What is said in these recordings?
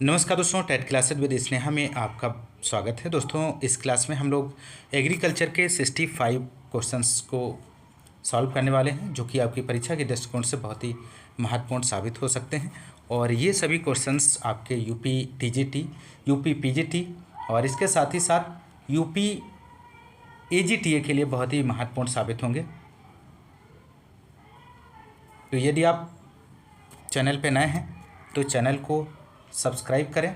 नमस्कार दोस्तों, TET classes with Sneha में आपका स्वागत है। दोस्तों, इस क्लास में हम लोग एग्रीकल्चर के 65 क्वेश्चंस को सॉल्व करने वाले हैं, जो कि आपकी परीक्षा के दृष्टिकोण से बहुत ही महत्वपूर्ण साबित हो सकते हैं। और ये सभी क्वेश्चंस आपके यूपी टीजीटी, यूपी पीजीटी और इसके साथ ही साथ यूपी एजीटीए के लिए बहुत ही महत्वपूर्ण साबित होंगे। तो यदि आप चैनल पर नए हैं तो चैनल को सब्सक्राइब करें,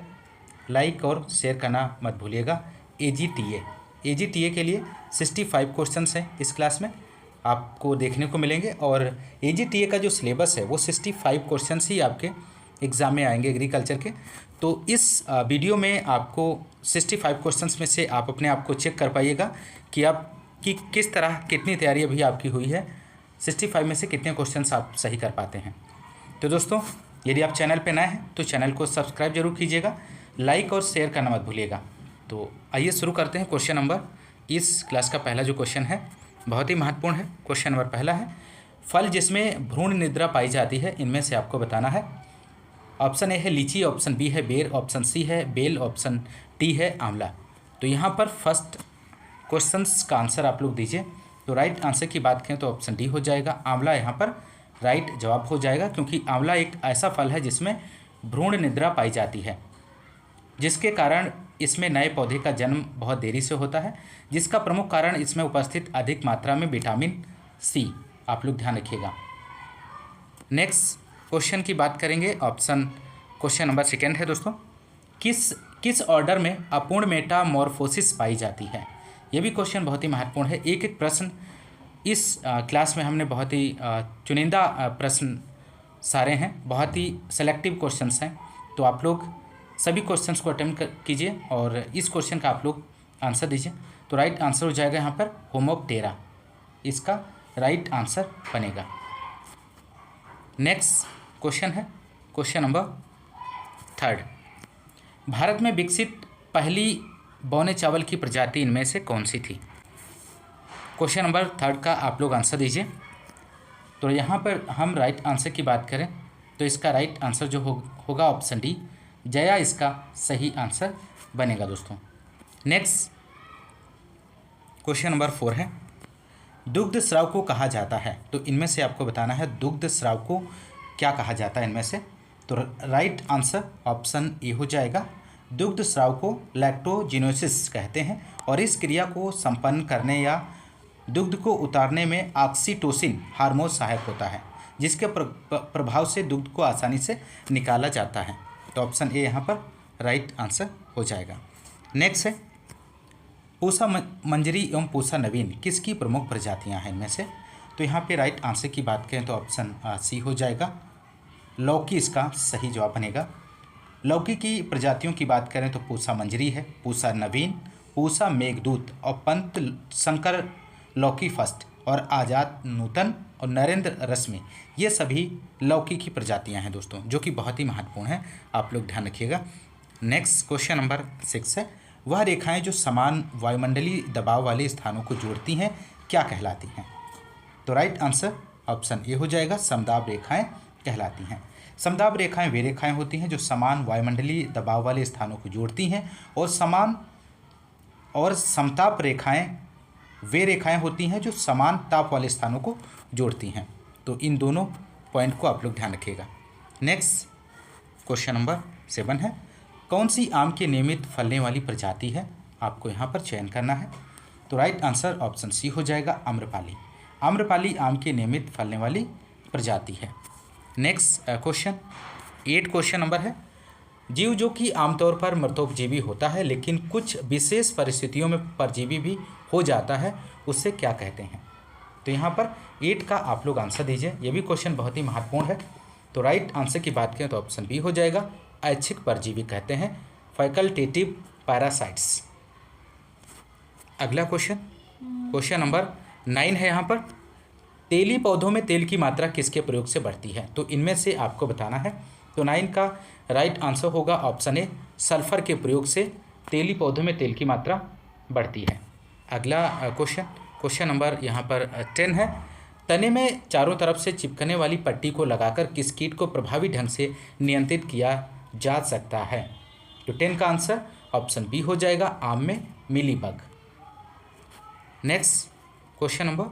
लाइक और शेयर करना मत भूलिएगा। एजीटीए के लिए 65 क्वेश्चंस हैं इस क्लास में आपको देखने को मिलेंगे। और एजीटीए का जो सिलेबस है वो 65 क्वेश्चंस ही आपके एग्ज़ाम में आएंगे एग्रीकल्चर के। तो इस वीडियो में आपको 65 क्वेश्चंस में से आप अपने आप को चेक कर पाइएगा कि आप किस तरह कितनी तैयारी अभी आपकी हुई है, 65 में से कितने क्वेश्चंस आप सही कर पाते हैं। तो दोस्तों, यदि आप चैनल पर नए हैं तो चैनल को सब्सक्राइब जरूर कीजिएगा, लाइक और शेयर करना मत भूलिएगा। तो आइए शुरू करते हैं। क्वेश्चन नंबर, इस क्लास का पहला जो क्वेश्चन है बहुत ही महत्वपूर्ण है। क्वेश्चन नंबर पहला है, फल जिसमें भ्रूण निद्रा पाई जाती है इनमें से आपको बताना है। ऑप्शन ए है लीची, ऑप्शन बी है बेर, ऑप्शन सी है बेल, ऑप्शन डी है आंवला। तो यहाँ पर फर्स्ट क्वेश्चन का आंसर आप लोग दीजिए। तो राइट आंसर की बात करें तो ऑप्शन डी हो जाएगा, आंवला यहाँ पर राइट जवाब हो जाएगा, क्योंकि आंवला एक ऐसा फल है जिसमें भ्रूण निद्रा पाई जाती है, जिसके कारण इसमें नए पौधे का जन्म बहुत देरी से होता है, जिसका प्रमुख कारण इसमें उपस्थित अधिक मात्रा में विटामिन सी। आप लोग ध्यान रखिएगा। नेक्स्ट क्वेश्चन की बात करेंगे। क्वेश्चन नंबर सेकेंड है दोस्तों, किस ऑर्डर में अपूर्ण मेटामॉर्फोसिस पाई जाती है। यह भी क्वेश्चन बहुत ही महत्वपूर्ण है। एक एक प्रश्न इस क्लास में हमने बहुत ही चुनिंदा प्रश्न सारे हैं, बहुत ही सेलेक्टिव क्वेश्चंस हैं। तो आप लोग सभी क्वेश्चंस को अटेम्प्ट कीजिए और इस क्वेश्चन का आप लोग आंसर दीजिए। तो राइट आंसर हो जाएगा यहाँ पर होमोप्टेरा, इसका राइट आंसर बनेगा। नेक्स्ट क्वेश्चन है क्वेश्चन नंबर थर्ड, भारत में विकसित पहली बौने चावल की प्रजाति इनमें से कौन सी थी। क्वेश्चन नंबर थर्ड का आप लोग आंसर दीजिए। तो यहाँ पर हम राइट आंसर की बात करें तो इसका राइट आंसर जो होगा ऑप्शन डी, जया, इसका सही आंसर बनेगा दोस्तों। नेक्स्ट क्वेश्चन नंबर 4 है, दुग्ध स्राव को कहा जाता है। तो इनमें से आपको बताना है दुग्ध स्राव को क्या कहा जाता है इनमें से। तो राइट आंसर ऑप्शन ए हो जाएगा, दुग्ध स्राव को लैक्टोजिनोसिस कहते हैं और इस क्रिया को संपन्न करने या दुग्ध को उतारने में ऑक्सीटोसिन हार्मोन सहायक होता है, जिसके प्रभाव से दुग्ध को आसानी से निकाला जाता है। तो ऑप्शन ए यहाँ पर राइट आंसर हो जाएगा। नेक्स्ट है, पूसा मंजरी एवं पूसा नवीन किसकी प्रमुख प्रजातियाँ हैं इनमें से। तो यहाँ पे राइट आंसर की बात करें तो ऑप्शन सी हो जाएगा, लौकी इसका सही जवाब बनेगा। लौकी की प्रजातियों की बात करें तो पूसा मंजरी है, पूसा नवीन, पूसा मेघदूत और पंत शंकर लौकी फर्स्ट और आज़ाद नूतन और नरेंद्र रश्मि, ये सभी लौकी की प्रजातियां हैं दोस्तों, जो कि बहुत ही महत्वपूर्ण है। आप लोग ध्यान रखिएगा। नेक्स्ट क्वेश्चन नंबर 6 है, वह रेखाएं जो समान वायुमंडलीय दबाव वाले स्थानों को जोड़ती हैं क्या कहलाती हैं। तो राइट आंसर ऑप्शन ए हो जाएगा, समदाब रेखाएँ कहलाती हैं। समदाब रेखाएँ वे रेखाएँ होती हैं जो समान वायुमंडलीय दबाव वाले स्थानों को जोड़ती हैं और समताप रेखाएँ वे रेखाएं होती हैं जो समान ताप वाले स्थानों को जोड़ती हैं। तो इन दोनों पॉइंट को आप लोग ध्यान रखिएगा। नेक्स्ट क्वेश्चन नंबर 7 है, कौन सी आम की नियमित फलने वाली प्रजाति है, आपको यहाँ पर चयन करना है। तो राइट आंसर ऑप्शन सी हो जाएगा, आम्रपाली। आम्रपाली आम की नियमित फलने वाली प्रजाति है। नेक्स्ट क्वेश्चन 8 क्वेश्चन नंबर है, जीव जो कि आमतौर पर मृतोपजीवी होता है लेकिन कुछ विशेष परिस्थितियों में परजीवी भी हो जाता है, उससे क्या कहते हैं। तो यहाँ पर 8 का आप लोग आंसर दीजिए। ये भी क्वेश्चन बहुत ही महत्वपूर्ण है। तो राइट आंसर की बात करें तो ऑप्शन बी हो जाएगा, ऐच्छिक परजीवी कहते हैं, फैकल्टेटिव पैरासाइट्स। अगला क्वेश्चन नंबर 9 है। यहाँ पर तेली पौधों में तेल की मात्रा किसके प्रयोग से बढ़ती है। तो इनमें से आपको बताना है। तो 9 का राइट आंसर होगा ऑप्शन ए, सल्फर के प्रयोग से तेली पौधों में तेल की मात्रा बढ़ती है। अगला क्वेश्चन नंबर यहाँ पर 10 है, तने में चारों तरफ से चिपकने वाली पट्टी को लगाकर किस कीट को प्रभावी ढंग से नियंत्रित किया जा सकता है? तो 10 का आंसर ऑप्शन बी हो जाएगा, आम में मिलीबग। नेक्स्ट क्वेश्चन नंबर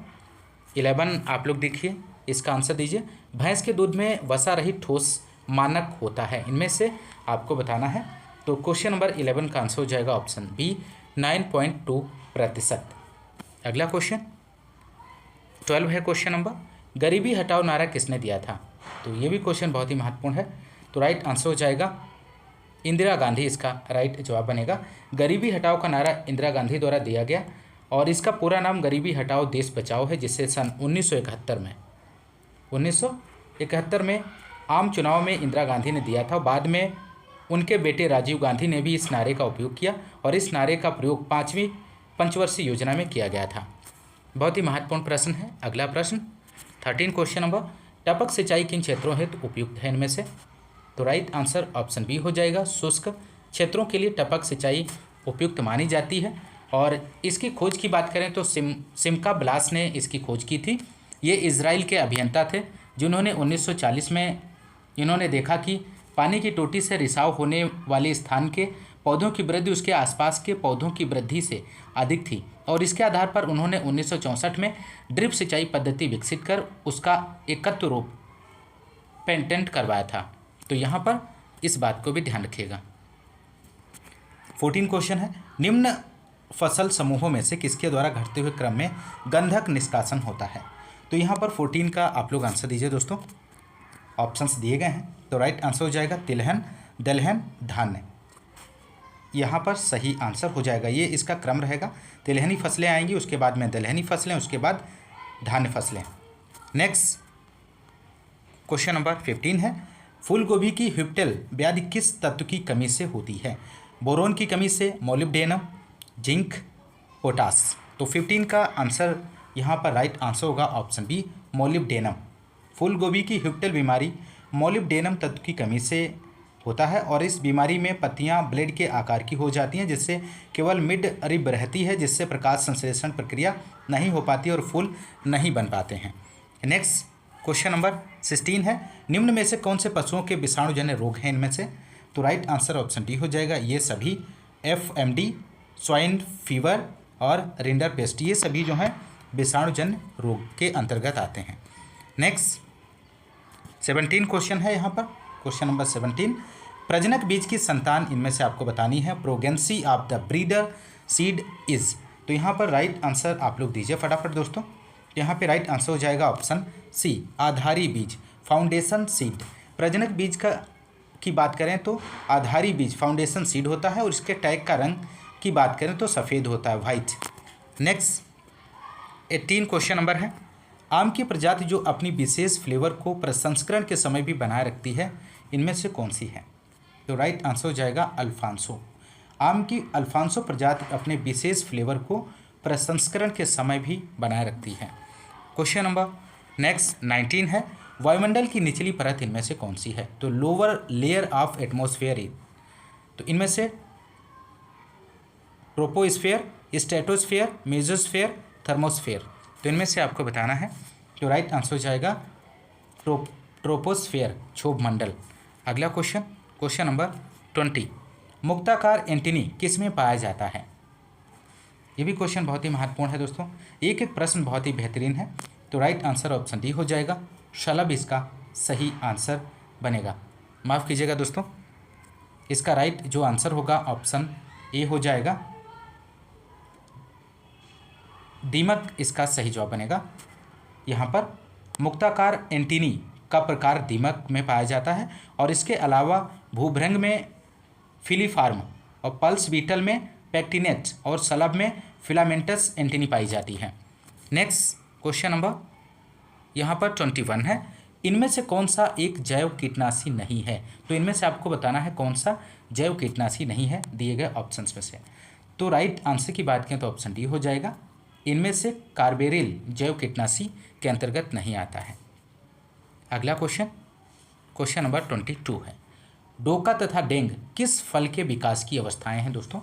11 आप लोग देखिए, इसका आंसर दीजिए। भैंस के दूध में वसा रहित ठोस मानक होता है, इनमें से आपको बताना है। तो क्वेश्चन नंबर 11 का आंसर हो जाएगा ऑप्शन बी 9.2%। अगला क्वेश्चन 12 है क्वेश्चन नंबर, गरीबी हटाओ नारा किसने दिया था? तो ये भी क्वेश्चन बहुत ही महत्वपूर्ण है। तो राइट आंसर हो जाएगा इंदिरा गांधी, इसका राइट जवाब बनेगा। गरीबी हटाओ का नारा इंदिरा गांधी द्वारा दिया गया और इसका पूरा नाम गरीबी हटाओ देश बचाओ है, जिसे सन 1971 में आम चुनाव में इंदिरा गांधी ने दिया था। बाद में उनके बेटे राजीव गांधी ने भी इस नारे का उपयोग किया और इस नारे का प्रयोग 5वीं पंचवर्षीय योजना में किया गया था। बहुत ही महत्वपूर्ण प्रश्न है। अगला प्रश्न 13 क्वेश्चन नंबर, टपक सिंचाई किन क्षेत्रों हेतु उपयुक्त है इनमें से? तो राइट आंसर ऑप्शन बी हो जाएगा, शुष्क क्षेत्रों के लिए टपक सिंचाई उपयुक्त मानी जाती है। और इसकी खोज की बात करें तो सिमका ब्लास ने इसकी खोज की थी। ये इजराइल के अभियंता थे जिन्होंने 1940 में इन्होंने देखा कि पानी की टोटी से रिसाव होने वाले स्थान के पौधों की वृद्धि उसके आसपास के पौधों की वृद्धि से अधिक थी और इसके आधार पर उन्होंने 1964 में ड्रिप सिंचाई पद्धति विकसित कर उसका एकत्व रूप पेटेंट करवाया था। तो यहाँ पर इस बात को भी ध्यान रखिएगा। 14 क्वेश्चन है, निम्न फसल समूहों में से किसके द्वारा घटते हुए क्रम में गंधक निष्कासन होता है? तो यहाँ पर 14 का आप लोग आंसर दीजिए दोस्तों। ऑप्शंस दिए गए हैं, तो राइट आंसर हो जाएगा तिलहन, दलहन, धान्य। यहाँ पर सही आंसर हो जाएगा, ये इसका क्रम रहेगा। तिलहनी फसलें आएंगी, उसके बाद में दलहनी फसलें, उसके बाद धान्य फसलें। नेक्स्ट क्वेश्चन नंबर 15 है, फूल गोभी की ह्यूप्टेल व्याधि किस तत्व की कमी से होती है? बोरोन की कमी से, मोलिब्डेनम, जिंक, पोटास। तो 15 का आंसर यहाँ पर राइट आंसर होगा ऑप्शन बी, मोलिब्डेनम। फूल गोभी की ह्यूप्टेल बीमारी मोलिब्डेनम तत्व की कमी से होता है और इस बीमारी में पत्तियां ब्लेड के आकार की हो जाती हैं, जिससे केवल मिड रिब रहती है, जिससे प्रकाश संश्लेषण प्रक्रिया नहीं हो पाती और फूल नहीं बन पाते हैं। नेक्स्ट क्वेश्चन नंबर 16 है, निम्न में से कौन से पशुओं के विषाणुजन्य रोग हैं इनमें से? तो राइट आंसर ऑप्शन डी हो जाएगा, ये सभी FMD, स्वाइन फीवर और रिंडर पेस्ट, ये सभी जो हैं विषाणुजन्य रोग के अंतर्गत आते हैं। नेक्स्ट 17 क्वेश्चन है यहाँ पर, क्वेश्चन नंबर 17, प्रजनक बीज की संतान इनमें से आपको बतानी है। Progeny of the breeder seed is. तो यहाँ पर राइट आंसर आप लोग दीजिए फटाफट दोस्तों। यहाँ पे राइट आंसर हो जाएगा ऑप्शन सी, आधारी बीज, फाउंडेशन सीड। प्रजनक बीज की बात करें तो आधारी बीज फाउंडेशन सीड होता है और इसके टैग का रंग की बात करें तो सफ़ेद होता है, वाइट। नेक्स्ट 18 क्वेश्चन नंबर है, आम की प्रजाति जो अपनी विशेष फ्लेवर को प्रसंस्करण के समय भी बनाए रखती है इनमें से कौन सी है? तो राइट आंसर हो जाएगा अल्फांसो। आम की अल्फांसो प्रजाति अपने विशेष फ्लेवर को प्रसंस्करण के समय भी बनाए रखती है। क्वेश्चन नंबर नेक्स्ट 19 है, वायुमंडल की निचली परत इनमें से कौन सी है? तो लोअर लेयर ऑफ एटमॉस्फेयर। तो इनमें से ट्रोपोस्फेयर, स्ट्रेटोस्फेयर, मेसोस्फेयर, थर्मोस्फेयर। तो इनमें से आपको बताना है। तो राइट आंसर हो जाएगा ट्रोपोस्फेयर, क्षोभ मंडल। अगला क्वेश्चन, क्वेश्चन नंबर 20, मुक्ताकार एंटीनी किस में पाया जाता है? ये भी क्वेश्चन बहुत ही महत्वपूर्ण है दोस्तों, एक एक प्रश्न बहुत ही बेहतरीन है। तो राइट आंसर ऑप्शन डी हो जाएगा, शलभ इसका सही आंसर बनेगा। माफ़ कीजिएगा दोस्तों, इसका राइट जो आंसर होगा ऑप्शन ए हो जाएगा, दीमक इसका सही जवाब बनेगा। यहाँ पर मुक्ताकार एंटीनी का प्रकार दीमक में पाया जाता है और इसके अलावा भूभृंग में फिलीफार्म और पल्स बीटल में पैक्टिनेट और शलभ में फिलामेंटस एंटीनी पाई जाती है। नेक्स्ट क्वेश्चन नंबर यहाँ पर 21 है, इनमें से कौन सा एक जैव कीटनाशी नहीं है? तो इनमें से आपको बताना है कौन सा जैव कीटनाशी नहीं है दिए गए ऑप्शंस में से। तो राइट आंसर की बात करें तो ऑप्शन डी हो जाएगा, इनमें से कार्बेरिल जैव कीटनाशी के अंतर्गत नहीं आता है। अगला क्वेश्चन, क्वेश्चन नंबर 22 है, डोका तथा डेंग किस फल के विकास की अवस्थाएं हैं दोस्तों?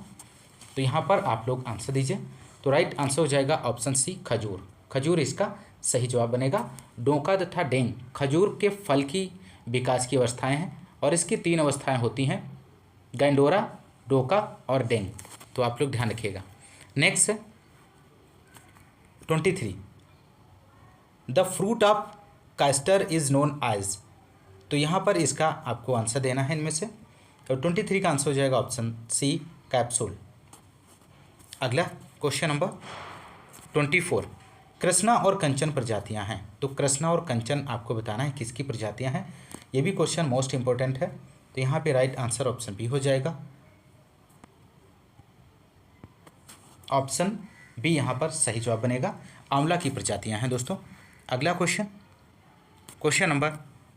तो यहाँ पर आप लोग आंसर दीजिए। तो राइट आंसर हो जाएगा ऑप्शन सी, खजूर। खजूर इसका सही जवाब बनेगा। डोका तथा डेंग खजूर के फल की विकास की अवस्थाएं हैं और इसकी 3 अवस्थाएं होती हैं, गैंडोरा, डोका और डेंग। तो आप लोग ध्यान रखिएगा। Next 23, the fruit of castor is known as. तो यहाँ पर इसका आपको आंसर देना है इनमें से। तो 23 का आंसर हो जाएगा ऑप्शन सी, कैप्सूल। अगला क्वेश्चन नंबर 24, कृष्णा और कंचन प्रजातियाँ हैं। तो कृष्णा और कंचन आपको बताना है किसकी प्रजातियाँ हैं। ये भी क्वेश्चन मोस्ट इंपॉर्टेंट है। तो यहाँ पे राइट आंसर ऑप्शन बी हो जाएगा। ऑप्शन बी यहाँ पर सही जवाब बनेगा, आंवला की प्रजातियाँ हैं दोस्तों। अगला क्वेश्चन नंबर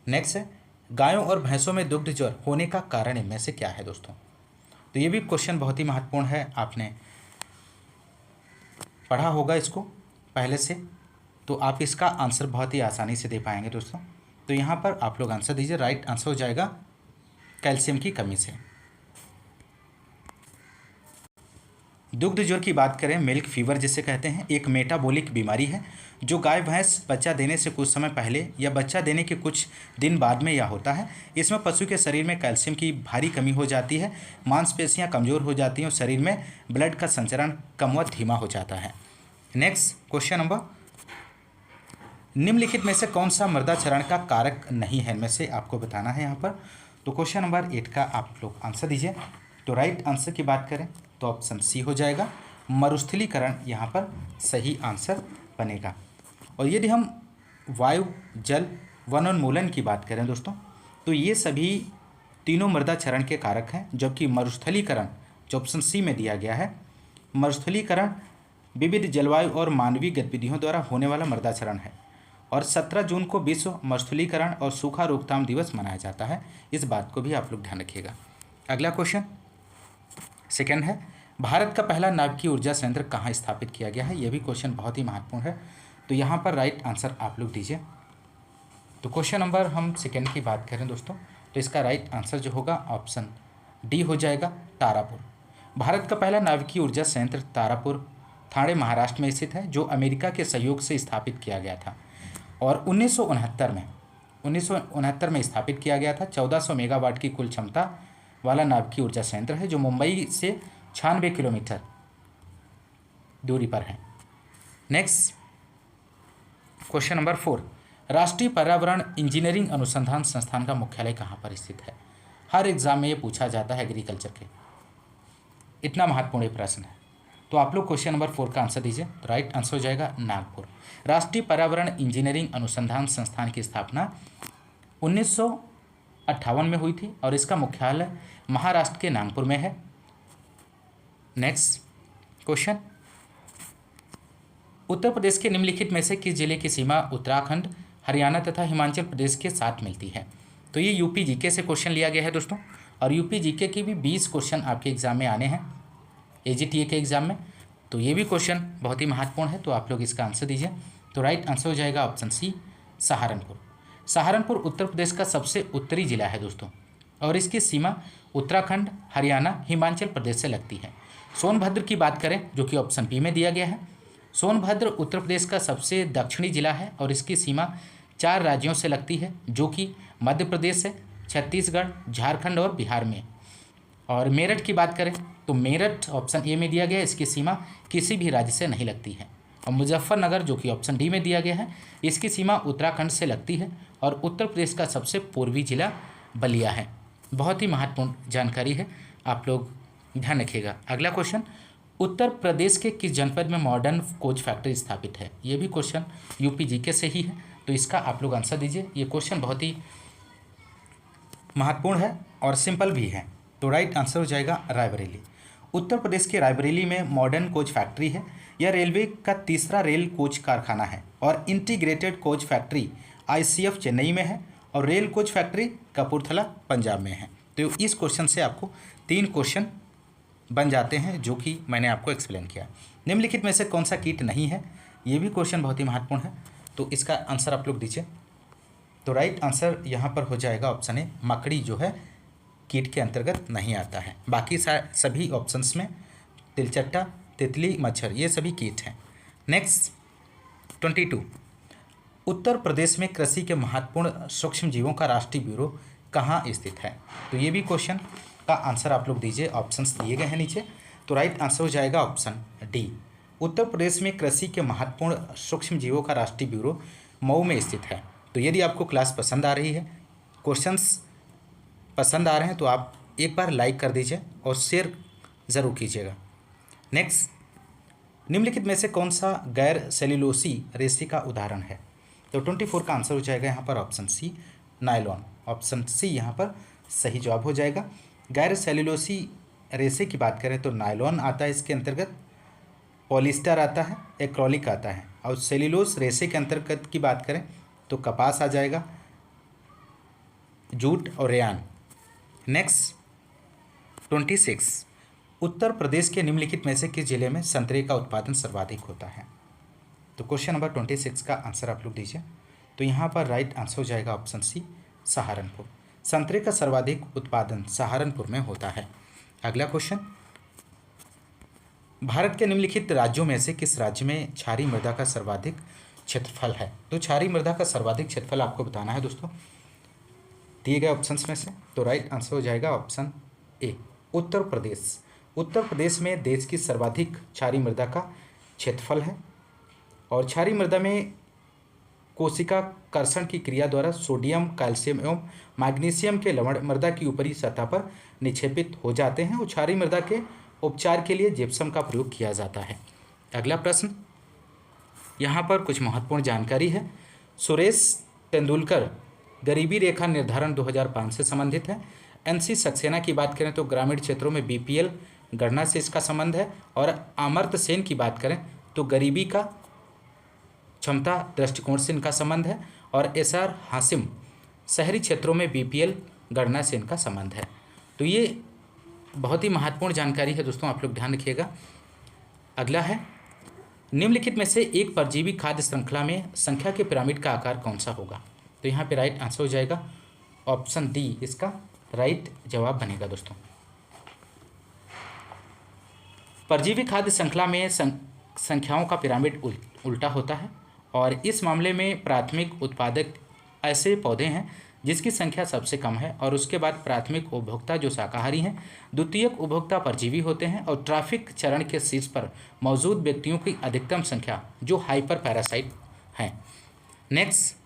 नेक्स्ट है, गायों और भैंसों में दुग्ध ज्वर होने का कारण इनमें से क्या है दोस्तों। तो ये भी क्वेश्चन बहुत ही महत्वपूर्ण है, आपने पढ़ा होगा इसको पहले से, तो आप इसका आंसर बहुत ही आसानी से दे पाएंगे दोस्तों। तो यहाँ पर आप लोग आंसर दीजिए। राइट आंसर हो जाएगा कैल्शियम की कमी से। दुग्ध ज्वर की बात करें, मिल्क फीवर जिसे कहते हैं, एक मेटाबॉलिक बीमारी है जो गाय भैंस बच्चा देने से कुछ समय पहले या बच्चा देने के कुछ दिन बाद में या होता है। इसमें पशु के शरीर में कैल्शियम की भारी कमी हो जाती है, मांसपेशियां कमज़ोर हो जाती हैं और शरीर में ब्लड का संचरण कम व धीमा हो जाता है। नेक्स्ट क्वेश्चन नंबर, निम्नलिखित में से कौन सा मृदा क्षरण का कारक नहीं है, इनमें से आपको बताना है यहाँ पर। तो क्वेश्चन नंबर 8 का आप लोग आंसर दीजिए। तो राइट आंसर की बात करें तो ऑप्शन सी हो जाएगा, मरुस्थलीकरण यहाँ पर सही आंसर बनेगा। और यदि हम वायु, जल, वनोन्मूलन की बात करें दोस्तों, तो ये सभी तीनों मृदा क्षरण के कारक हैं, जबकि मरुस्थलीकरण जो ऑप्शन सी में दिया गया है, मरुस्थलीकरण विविध जलवायु और मानवीय गतिविधियों द्वारा होने वाला मृदा क्षरण है। और 17 जून को विश्व मरुस्थलीकरण और सूखा रोकथाम दिवस मनाया जाता है। इस बात को भी आप लोग ध्यान रखिएगा। अगला क्वेश्चन सेकंड है, भारत का पहला नाभिकीय ऊर्जा संयंत्र कहाँ स्थापित किया गया है। यह भी क्वेश्चन बहुत ही महत्वपूर्ण है। तो यहाँ पर राइट आंसर आप लोग दीजिए। तो क्वेश्चन नंबर हम सेकंड की बात करें दोस्तों, तो इसका राइट आंसर जो होगा ऑप्शन डी हो जाएगा, तारापुर। भारत का पहला नाभिकीय ऊर्जा संयंत्र तारापुर ठाणे महाराष्ट्र में स्थित है, जो अमेरिका के सहयोग से स्थापित किया गया था और 1969 में स्थापित किया गया था। 1400 मेगावाट की कुल क्षमता वाला नाभिकीय ऊर्जा संयंत्र है, जो मुंबई से 96 किलोमीटर दूरी पर है। नेक्स्ट क्वेश्चन नंबर 4, राष्ट्रीय पर्यावरण इंजीनियरिंग अनुसंधान संस्थान का मुख्यालय कहाँ पर स्थित है। हर एग्जाम में ये पूछा जाता है एग्रीकल्चर के, इतना महत्वपूर्ण ये प्रश्न है। तो आप लोग क्वेश्चन नंबर 4 का आंसर दीजिए। तो राइट आंसर हो जाएगा नागपुर। राष्ट्रीय पर्यावरण इंजीनियरिंग अनुसंधान संस्थान की स्थापना 1958 में हुई थी और इसका मुख्यालय महाराष्ट्र के नागपुर में है। नेक्स्ट क्वेश्चन, उत्तर प्रदेश के निम्नलिखित में से किस जिले की सीमा उत्तराखंड, हरियाणा तथा हिमाचल प्रदेश के साथ मिलती है। तो ये यूपी जीके से क्वेश्चन लिया गया है दोस्तों, और यूपी जीके की भी 20 क्वेश्चन आपके एग्जाम में आने हैं, एजीटीए के एग्जाम में। तो ये भी क्वेश्चन बहुत ही महत्वपूर्ण है, तो आप लोग इसका आंसर दीजिए। तो राइट आंसर हो जाएगा ऑप्शन सी, सहारनपुर। सहारनपुर उत्तर प्रदेश का सबसे उत्तरी जिला है दोस्तों, और इसकी सीमा उत्तराखंड, हरियाणा, हिमाचल प्रदेश से लगती है। सोनभद्र की बात करें, जो कि ऑप्शन बी में दिया गया है, सोनभद्र उत्तर प्रदेश का सबसे दक्षिणी जिला है और इसकी सीमा 4 राज्यों से लगती है, जो कि मध्य प्रदेश है, छत्तीसगढ़, झारखंड और बिहार में। और मेरठ की बात करें तो मेरठ ऑप्शन ए में दिया गया है, इसकी सीमा किसी भी राज्य से नहीं लगती है। और मुजफ्फरनगर, जो कि ऑप्शन डी में दिया गया है, इसकी सीमा उत्तराखंड से लगती है और उत्तर प्रदेश का सबसे पूर्वी जिला बलिया है। बहुत ही महत्वपूर्ण जानकारी है, आप लोग ध्यान रखिएगा। अगला क्वेश्चन, उत्तर प्रदेश के किस जनपद में मॉडर्न कोच फैक्ट्री स्थापित है। ये भी क्वेश्चन यूपी जीके से ही है, तो इसका आप लोग आंसर दीजिए। ये क्वेश्चन बहुत ही महत्वपूर्ण है और सिंपल भी है। तो राइट आंसर हो जाएगा रायबरेली। उत्तर प्रदेश के रायबरेली में मॉडर्न कोच फैक्ट्री है। यह रेलवे का तीसरा रेल कोच कारखाना है और integrated coach factory ICF Chennai में है और rail coach factory Kapurthala Punjab में है। तो इस क्वेश्चन से आपको 3 क्वेश्चन बन जाते हैं, जो कि मैंने आपको एक्सप्लेन किया। निम्नलिखित में से कौन सा कीट नहीं है, ये भी क्वेश्चन बहुत ही महत्वपूर्ण है, तो इसका आंसर आप लोग दीजिए। तो राइट आंसर यहाँ पर हो जाएगा ऑप्शन ए, मकड़ी जो है कीट के अंतर्गत नहीं आता है। बाकी सभी ऑप्शंस में तिलचट्टा, तितली, मच्छर, ये सभी कीट हैं। नेक्स्ट 22, उत्तर प्रदेश में कृषि के महत्वपूर्ण सूक्ष्म जीवों का राष्ट्रीय ब्यूरो कहाँ स्थित है? तो ये भी क्वेश्चन का आंसर आप लोग दीजिए, ऑप्शंस दिए गए हैं नीचे। तो राइट आंसर हो जाएगा ऑप्शन डी। उत्तर प्रदेश में कृषि के महत्वपूर्ण सूक्ष्म जीवों का राष्ट्रीय ब्यूरो मऊ में स्थित है। तो यदि आपको क्लास पसंद आ रही है, क्वेश्चंस पसंद आ रहे हैं, तो आप एक बार लाइक कर दीजिए और शेयर ज़रूर कीजिएगा। नेक्स्ट, निम्नलिखित में से कौन सा गैर सेल्यूलोसी रेशे का उदाहरण है? तो 24 का आंसर हो जाएगा यहाँ पर option C, nylon. Option C यहाँ पर सही जवाब हो जाएगा। गैर सेल्यूलोसी रेशे की बात करें तो नायलॉन आता है इसके अंतर्गत, पॉलिस्टर आता है, एक्रोलिक आता है। और सेल्यूलोस रेशे के अंतर्गत की बात करें तो कपास आ जाएगा, जूट और रेयान। नेक्स्ट 26, उत्तर प्रदेश के निम्नलिखित में से किस जिले में संतरे का उत्पादन सर्वाधिक होता है? तो क्वेश्चन नंबर 26 का आंसर आप लोग दीजिए। तो यहाँ पर राइट आंसर हो जाएगा ऑप्शन सी, सहारनपुर। संतरे का सर्वाधिक उत्पादन सहारनपुर में होता है। अगला क्वेश्चन, भारत के निम्नलिखित राज्यों में से किस राज्य में क्षारीय मृदा का सर्वाधिक क्षेत्रफल है? तो क्षारीय मृदा का सर्वाधिक क्षेत्रफल आपको बताना है दोस्तों, दिए गए ऑप्शंस में से। तो राइट आंसर हो जाएगा ऑप्शन ए, उत्तर प्रदेश। उत्तर प्रदेश में देश की सर्वाधिक क्षारीय मृदा का क्षेत्रफल है। और क्षारीय मृदा में कोशिका कर्षण की क्रिया द्वारा सोडियम, कैल्शियम एवं मैग्नीशियम के लवण मृदा की ऊपरी सतह पर निक्षेपित हो जाते हैं और क्षारीय मृदा के उपचार के लिए जिप्सम का प्रयोग किया जाता है। अगला प्रश्न, यहाँ पर कुछ महत्वपूर्ण जानकारी है। सुरेश तेंदुलकर गरीबी रेखा निर्धारण 2005 से संबंधित है। एनसी सक्सेना की बात करें तो ग्रामीण क्षेत्रों में बीपीएल गणना से इसका संबंध है। और अमर्त्य सेन की बात करें तो गरीबी का क्षमता दृष्टिकोण से इनका संबंध है। और एसआर हासिम शहरी क्षेत्रों में बीपीएल गणना से इनका संबंध है। तो ये बहुत ही महत्वपूर्ण जानकारी है दोस्तों, आप लोग ध्यान रखिएगा। अगला है, निम्नलिखित में से एक परजीवी खाद्य श्रृंखला में संख्या के पिरामिड का आकार कौन सा होगा? तो यहाँ पे राइट आंसर हो जाएगा ऑप्शन डी, इसका राइट जवाब बनेगा दोस्तों। परजीवी खाद्य श्रृंखला में संख्याओं का पिरामिड उल्टा होता है। और इस मामले में प्राथमिक उत्पादक ऐसे पौधे हैं जिसकी संख्या सबसे कम है, और उसके बाद प्राथमिक उपभोक्ता जो शाकाहारी हैं, द्वितीयक उपभोक्ता परजीवी होते हैं, और ट्रैफिक चरण के शीर्ष पर मौजूद व्यक्तियों की अधिकतम संख्या जो हाइपर पैरासाइट हैं। नेक्स्ट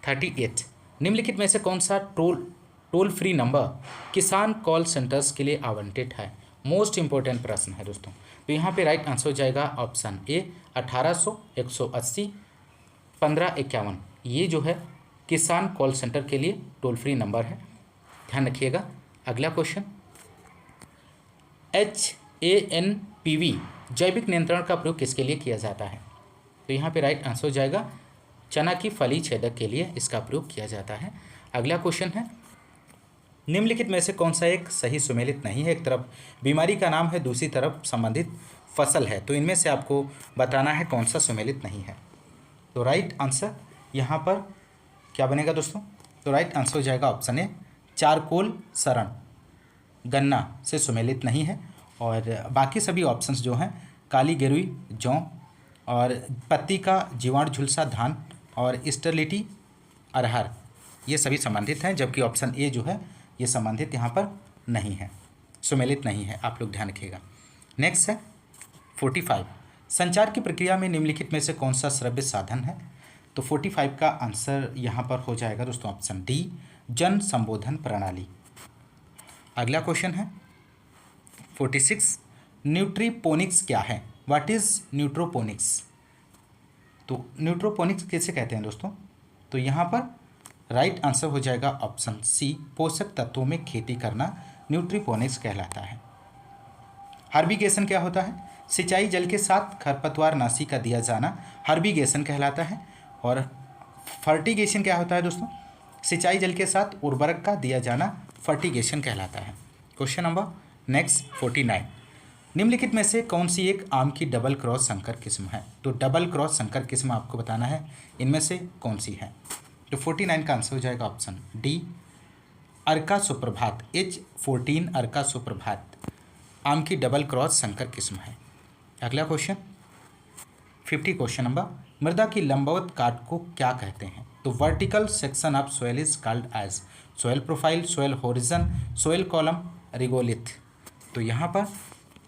38, निम्नलिखित में से कौन सा टोल फ्री नंबर किसान कॉल सेंटर्स के लिए आवंटित है? मोस्ट इंपॉर्टेंट प्रश्न है दोस्तों। तो यहाँ पे राइट आंसर हो जाएगा ऑप्शन ए, 1800, 180, 1551। ये जो है किसान कॉल सेंटर के लिए टोल फ्री नंबर है, ध्यान रखिएगा। अगला क्वेश्चन, HANPV जैविक नियंत्रण का प्रयोग किसके लिए किया जाता है? तो यहाँ पे राइट आंसर हो जाएगा चना की फली छेदक के लिए इसका प्रयोग किया जाता है। अगला क्वेश्चन है, निम्नलिखित में से कौन सा एक सही सुमेलित नहीं है? एक तरफ बीमारी का नाम है, दूसरी तरफ संबंधित फसल है। तो इनमें से आपको बताना है कौन सा सुमेलित नहीं है। तो राइट आंसर यहाँ पर क्या बनेगा दोस्तों? तो राइट आंसर हो जाएगा ऑप्शन ए, चारकोल सरण गन्ना से सुमेलित नहीं है। और बाकी सभी ऑप्शंस जो हैं, काली गेरुई जौ और पत्ती का जीवाणु झुलसा धान और स्टरलिटी अरहर, ये सभी संबंधित हैं, जबकि ऑप्शन ए जो है ये संबंधित यहाँ पर नहीं है, सुमेलित नहीं है, आप लोग ध्यान रखिएगा। नेक्स्ट है 45, संचार की प्रक्रिया में निम्नलिखित में से कौन सा श्रव्य साधन है? तो 45 का आंसर यहाँ पर हो जाएगा दोस्तों ऑप्शन डी, जन संबोधन प्रणाली। अगला क्वेश्चन है 46, न्यूट्रीपोनिक्स क्या है? What is nutriponics? तो न्यूट्रोपोनिक्स किसे कहते हैं दोस्तों? तो यहाँ पर राइट आंसर हो जाएगा ऑप्शन सी, पोषक तत्वों में खेती करना न्यूट्रीपोनिक्स कहलाता है। हर्बिगेशन क्या होता है? सिंचाई जल के साथ खरपतवार नाशी का दिया जाना हर्बिगेशन कहलाता है। और फर्टिगेशन क्या होता है दोस्तों? सिंचाई जल के साथ उर्वरक का दिया जाना फर्टिगेशन कहलाता है। क्वेश्चन नंबर नेक्स्ट 49, निम्नलिखित में से कौन सी एक आम की डबल क्रॉस संकर किस्म है? तो डबल क्रॉस संकर किस्म आपको बताना है, इनमें से कौन सी है? तो 49 का आंसर हो जाएगा ऑप्शन डी, अर्का सुप्रभात। H14 अर्का सुप्रभात आम की डबल क्रॉस संकर किस्म है। अगला क्वेश्चन 50 क्वेश्चन नंबर, मृदा की लंबवत काट को क्या कहते हैं? तो vertical section of soil is called as soil profile, soil horizon, soil column, regolith. तो यहाँ पर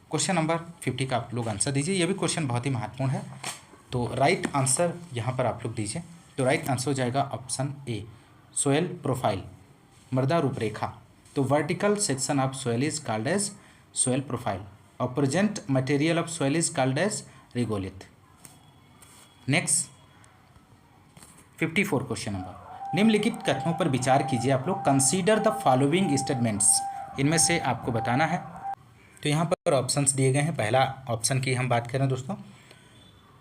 क्वेश्चन नंबर 50 का आप लोग आंसर दीजिए। ये भी क्वेश्चन बहुत ही महत्वपूर्ण है। तो राइट आंसर यहाँ पर आप लोग दीजिए। तो राइट आंसर हो जाएगा ऑप्शन ए, सोयल प्रोफाइल, मृदा रूपरेखा। तो vertical section of soil is called as soil profile और present material of soil is called as regolith. Next 54 question number, निम्नलिखित कथनों पर विचार कीजिए आप लोग। कंसीडर द फॉलोइंग स्टेटमेंट्स, इनमें से आपको बताना है। तो यहाँ पर ऑप्शंस दिए गए हैं। पहला ऑप्शन की हम बात करें दोस्तों,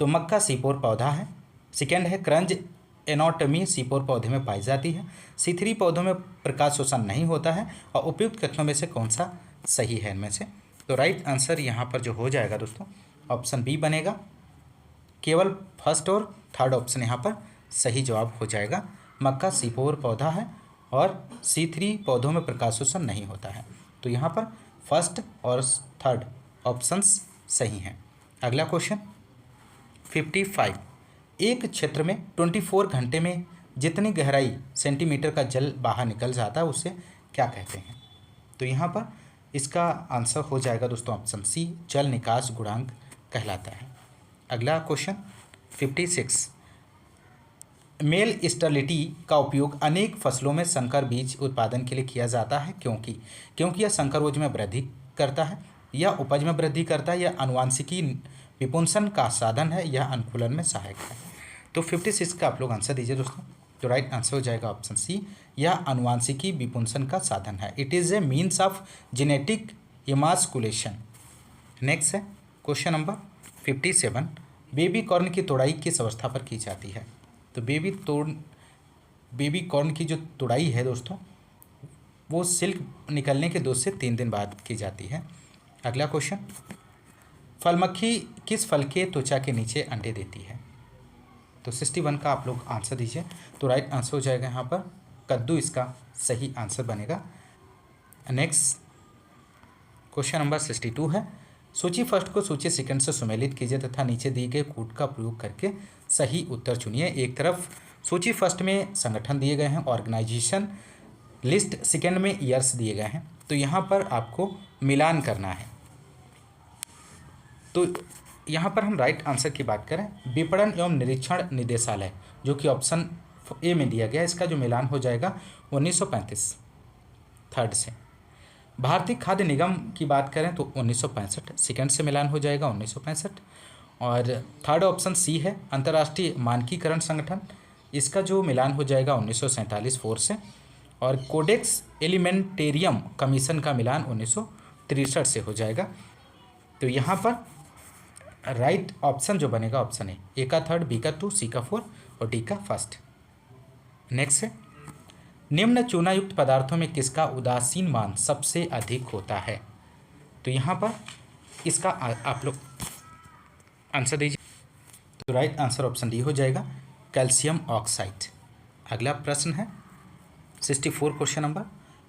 तो मक्का सीपोर पौधा है। सेकेंड है क्रंज एनाटॉमी सीपोर पौधे में पाई जाती है। C3 पौधों में प्रकाश शोषण नहीं होता है। और उपयुक्त कथनों में से कौन सा सही है इनमें से? तो राइट आंसर यहाँ पर जो हो जाएगा दोस्तों ऑप्शन बी बनेगा। केवल फर्स्ट और थर्ड ऑप्शन यहाँ पर सही जवाब हो जाएगा। मक्का सीपोर पौधा है और C3 पौधों में प्रकाश शोषण नहीं होता है। तो यहाँ पर फर्स्ट और थर्ड ऑप्शंस सही हैं। अगला क्वेश्चन 55, एक क्षेत्र में 24 घंटे में जितनी गहराई सेंटीमीटर का जल बाहर निकल जाता है उसे क्या कहते हैं? तो यहाँ पर इसका आंसर हो जाएगा दोस्तों ऑप्शन सी, जल निकास गुणांक कहलाता है। अगला क्वेश्चन 56, मेल स्टेरिलिटी का उपयोग अनेक फसलों में संकर बीज उत्पादन के लिए किया जाता है क्योंकि यह संकर उपज में वृद्धि करता है, यह उपज में वृद्धि करता है, यह आनुवांशिकी विपुंसन का साधन है, यह अनुकूलन में सहायक है। तो 56 का आप लोग आंसर दीजिए दोस्तों। तो राइट आंसर हो जाएगा ऑप्शन सी, यह आनुवांशिकी विपुंसन का साधन है। It is a means of genetic emasculation. Next है क्वेश्चन नंबर 57, बेबी कॉर्न की तोड़ाई किस अवस्था पर की जाती है? तो बेबी कॉर्न की जो तोड़ाई है दोस्तों वो सिल्क निकलने के 2 से 3 दिन बाद की जाती है। अगला क्वेश्चन, फलमक्खी किस फल के त्वचा के नीचे अंडे देती है? तो 61 का आप लोग आंसर दीजिए। तो राइट आंसर हो जाएगा यहाँ पर कद्दू, इसका सही आंसर बनेगा। नेक्स्ट क्वेश्चन नंबर 62 है, सूची फर्स्ट को सूची सेकंड से सुमेलित कीजिए तथा नीचे दिए गए कूट का प्रयोग करके सही उत्तर चुनिए। एक तरफ सूची फर्स्ट में संगठन दिए गए हैं, ऑर्गेनाइजेशन लिस्ट, सेकंड में ईयर्स दिए गए हैं। तो यहाँ पर आपको मिलान करना है। तो यहाँ पर हम राइट आंसर की बात करें, विपणन एवं निरीक्षण निदेशालय जो कि ऑप्शन ए में दिया गया, इसका जो मिलान हो जाएगा 1935 थर्ड से। भारतीय खाद्य निगम की बात करें तो 1965 सेकंड से मिलान हो जाएगा 1965। और थर्ड ऑप्शन सी है अंतर्राष्ट्रीय मानकीकरण संगठन, इसका जो मिलान हो जाएगा 1947 फोर से। और कोडेक्स एलिमेंटेरियम कमीशन का मिलान 1963 से हो जाएगा। तो यहाँ पर राइट ऑप्शन जो बनेगा ऑप्शन ए का थर्ड, बी का 2, सी का 4 और डी का फर्स्ट। नेक्स्ट है, निम्न चूनायुक्त पदार्थों में किसका उदासीन मान सबसे अधिक होता है? तो यहाँ पर इसका आप लोग आंसर दीजिए। तो राइट आंसर ऑप्शन डी हो जाएगा, कैल्शियम ऑक्साइड। अगला प्रश्न है 64 क्वेश्चन नंबर,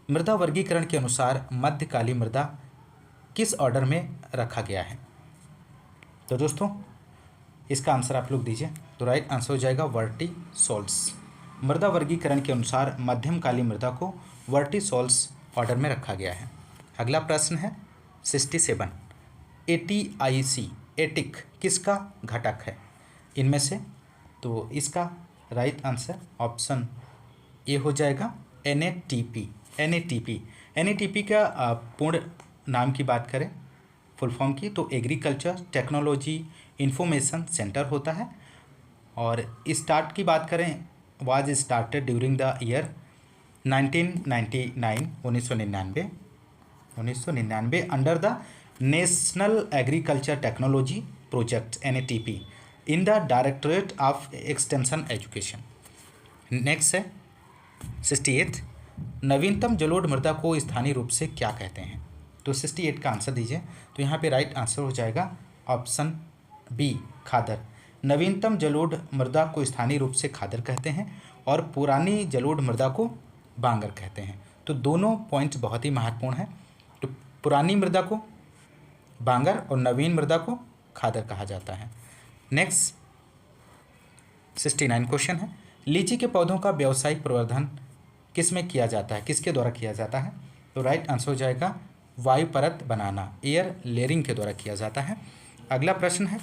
मृदा वर्गीकरण के अनुसार मध्यकालीन मृदा किस ऑर्डर में रखा गया है? तो दोस्तों इसका आंसर आप लोग दीजिए। तो राइट आंसर हो जाएगा वर्टिसोल्स। मृदा वर्गीकरण के अनुसार मध्यमकालीन मृदा को वर्टिसोल्स ऑर्डर में रखा गया है। अगला प्रश्न है 67, ATIC एटिक किसका घटक है इनमें से? तो इसका राइट आंसर ऑप्शन ए हो जाएगा NATP। NATP का पूर्ण नाम की बात करें, फुल फॉर्म की, तो एग्रीकल्चर टेक्नोलॉजी इंफॉर्मेशन सेंटर होता है। और स्टार्ट की बात करें, was started during the year 1999 under the national agriculture technology project NATP in the directorate of extension education. Next है 68, नवीनतम जलोढ़ मृदा को स्थानीय रूप से क्या कहते हैं? तो 68 का आंसर दीजिए। तो यहाँ पे राइट आंसर हो जाएगा ऑप्शन बी, खादर। नवीनतम जलोढ़ मृदा को स्थानीय रूप से खादर कहते हैं और पुरानी जलोढ़ मृदा को बांगर कहते हैं। तो दोनों पॉइंट्स बहुत ही महत्वपूर्ण हैं। तो पुरानी मृदा को बांगर और नवीन मृदा को खादर कहा जाता है। नेक्स्ट 69 क्वेश्चन है, लीची के पौधों का व्यावसायिक प्रवर्धन किस में किया जाता है, किसके द्वारा किया जाता है? तो राइट आंसर हो जाएगा वायु परत बनाना, एयर लेयरिंग के द्वारा किया जाता है। अगला प्रश्न है,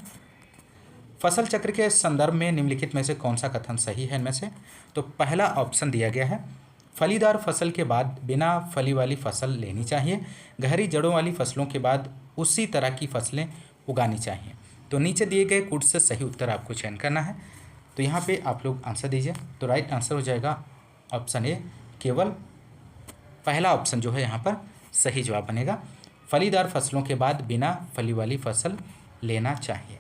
फसल चक्र के संदर्भ में निम्नलिखित में से कौन सा कथन सही है इनमें से? तो पहला ऑप्शन दिया गया है, फलीदार फसल के बाद बिना फली वाली फसल लेनी चाहिए, गहरी जड़ों वाली फसलों के बाद उसी तरह की फसलें उगानी चाहिए। तो नीचे दिए गए कुछ से सही उत्तर आपको चयन करना है। तो यहाँ पे आप लोग आंसर दीजिए। तो राइट आंसर हो जाएगा ऑप्शन ए, केवल पहला ऑप्शन जो है यहाँ पर सही जवाब बनेगा। फलीदार फसलों के बाद बिना फली वाली फसल लेना चाहिए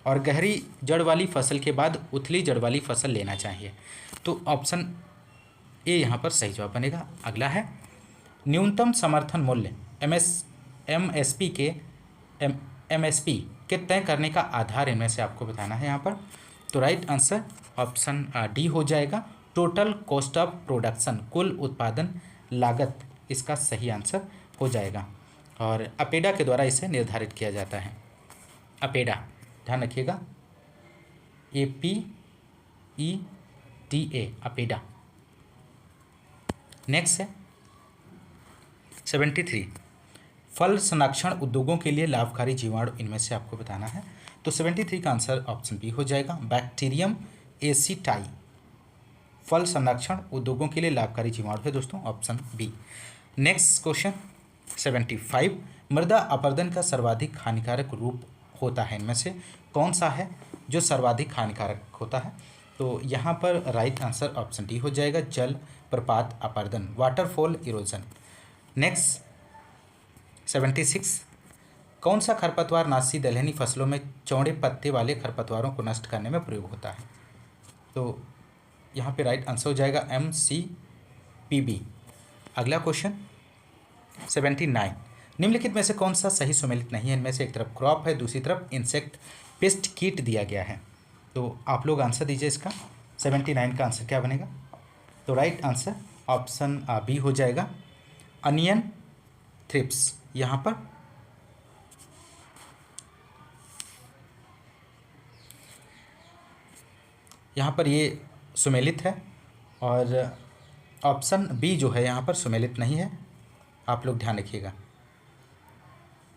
और गहरी जड़ वाली फसल के बाद उथली जड़ वाली फसल लेना चाहिए। तो ऑप्शन ए यहाँ पर सही जवाब बनेगा। अगला है, न्यूनतम समर्थन मूल्य एमएसपी के तय करने का आधार इनमें से आपको बताना है यहाँ पर। तो राइट आंसर ऑप्शन डी हो जाएगा, टोटल कॉस्ट ऑफ प्रोडक्शन, कुल उत्पादन लागत इसका सही आंसर हो जाएगा। और अपेडा के द्वारा इसे निर्धारित किया जाता है। अपेडा, ध्यान रखिएगा, APEDA, अपेडा। नेक्स्ट है 73, फल संरक्षण उद्योगों के लिए लाभकारी जीवाणु इनमें से आपको बताना है। तो 73 का आंसर ऑप्शन बी हो जाएगा, बैक्टीरियम एसिटाई, फल संरक्षण उद्योगों के लिए लाभकारी जीवाणु है दोस्तों, ऑप्शन बी। नेक्स्ट क्वेश्चन 75, मृदा अपरदन का सर्वाधिक हानिकारक रूप होता है, इनमें से कौन सा है जो सर्वाधिक हानिकारक होता है? तो यहाँ पर राइट आंसर ऑप्शन डी हो जाएगा, जल प्रपात अपरदन, वाटरफॉल इरोजन। नेक्स्ट 76, कौन सा खरपतवार नाशी दलहनी फसलों में चौड़े पत्ते वाले खरपतवारों को नष्ट करने में प्रयोग होता है? तो यहाँ पे राइट आंसर हो जाएगा MCPB। अगला क्वेश्चन 79, निम्नलिखित में से कौन सा सही सुमेलित नहीं है? इनमें से एक तरफ क्रॉप है, दूसरी तरफ इंसेक्ट पेस्ट कीट दिया गया है। तो आप लोग आंसर दीजिए इसका। 79 का आंसर क्या बनेगा? तो राइट आंसर ऑप्शन बी हो जाएगा, अनियन थ्रिप्स। यहाँ पर ये सुमेलित है और ऑप्शन बी जो है यहाँ पर सुमेलित नहीं है, आप लोग ध्यान रखिएगा।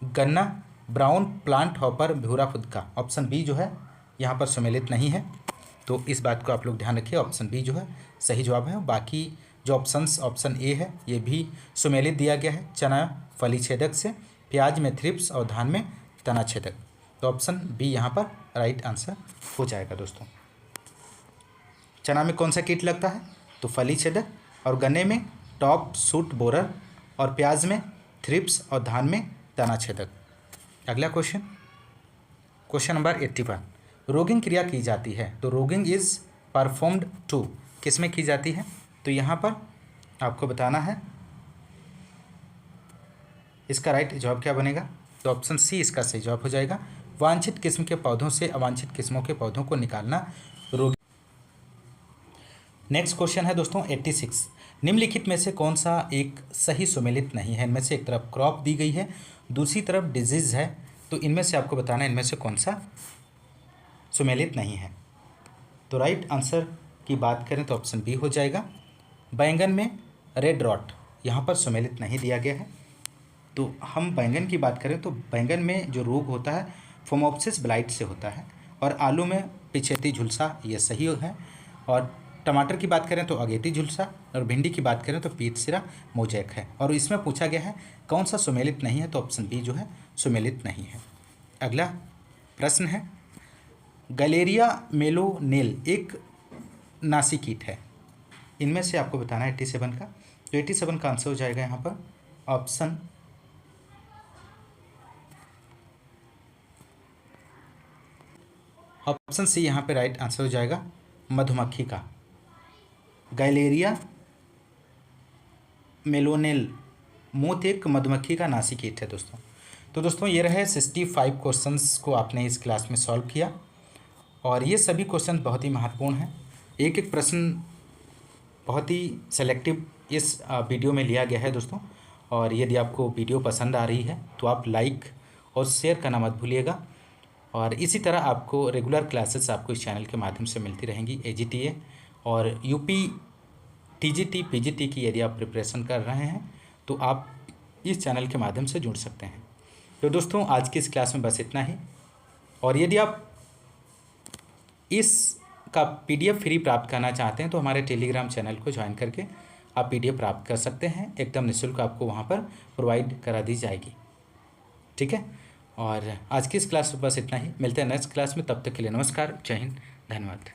गन्ना, ब्राउन प्लांट हॉपर, भूरा फुदका, ऑप्शन बी जो है यहाँ पर सुमेलित नहीं है। तो इस बात को आप लोग ध्यान रखिए, ऑप्शन बी जो है सही जवाब है। बाकी जो ऑप्शन ए है ये भी सुमेलित दिया गया है, चना फली छेदक से, प्याज में थ्रिप्स और धान में तना छेदक। तो ऑप्शन बी यहाँ पर राइट आंसर हो जाएगा दोस्तों। चना में कौन सा कीट लगता है? तो फली छेदक, और गन्ने में टॉप सूट बोरर, और प्याज में थ्रिप्स और धान में तना छेदक। अगला क्वेश्चन नंबर 81, रोगिंग क्रिया की जाती है, तो रोगिंग इज परफॉर्म्ड टू, किस में की जाती है? तो यहाँ पर आपको बताना है इसका राइट जवाब क्या बनेगा। तो ऑप्शन सी इसका सही जवाब हो जाएगा, वांछित किस्म के पौधों से अवांछित किस्मों के पौधों को निकालना रोगी। नेक्स्ट क्वेश्चन है दोस्तों 86, निम्नलिखित में से कौन सा एक सही सुमेलित नहीं है? इनमें से एक तरफ क्रॉप दी गई है, दूसरी तरफ डिजीज़ है। तो इनमें से आपको बताना है इनमें से कौन सा सुमेलित नहीं है। तो राइट आंसर की बात करें तो ऑप्शन बी हो जाएगा, बैंगन में रेड रॉट, यहाँ पर सुमेलित नहीं दिया गया है। तो हम बैंगन की बात करें तो बैंगन में जो रोग होता है फोमोप्सिस ब्लाइट से होता है, और आलू में पिछेती झुलसा, ये सही है। और टमाटर की बात करें तो अगेती झुलसा, और भिंडी की बात करें तो पीत सिरा मोजैक है। और इसमें पूछा गया है कौन सा सुमेलित नहीं है, तो ऑप्शन बी जो है सुमेलित नहीं है। अगला प्रश्न है, गलेरिया मेलोनेल एक नासी कीट है, इनमें से आपको बताना है 87 का। तो 87 का आंसर हो जाएगा यहाँ पर ऑप्शन सी, यहाँ पे राइट आंसर हो जाएगा मधुमक्खी का। गैलेरिया मेलोनेल मोथ एक मधुमक्खी का नासी कीट है दोस्तों। तो दोस्तों ये रहे 65 क्वेश्चंस को आपने इस क्लास में सॉल्व किया, और ये सभी क्वेश्चन बहुत ही महत्वपूर्ण हैं। एक एक प्रश्न बहुत ही सेलेक्टिव इस वीडियो में लिया गया है दोस्तों। और यदि आपको वीडियो पसंद आ रही है तो आप लाइक और शेयर करना मत भूलिएगा। और इसी तरह आपको रेगुलर क्लासेस आपको इस चैनल के माध्यम से मिलती रहेंगी। AGTA और UP TGT PGT की यदि आप प्रिपरेशन कर रहे हैं तो आप इस चैनल के माध्यम से जुड़ सकते हैं। तो दोस्तों आज की इस क्लास में बस इतना ही। और यदि आप इसका PDF फ्री प्राप्त करना चाहते हैं तो हमारे टेलीग्राम चैनल को ज्वाइन करके आप PDF प्राप्त कर सकते हैं। एकदम निःशुल्क आपको वहाँ पर प्रोवाइड करा दी जाएगी। ठीक है, और आज की इस क्लास में बस इतना ही। मिलते हैं नेक्स्ट क्लास में, तब तक के लिए नमस्कार, जय हिंद, धन्यवाद।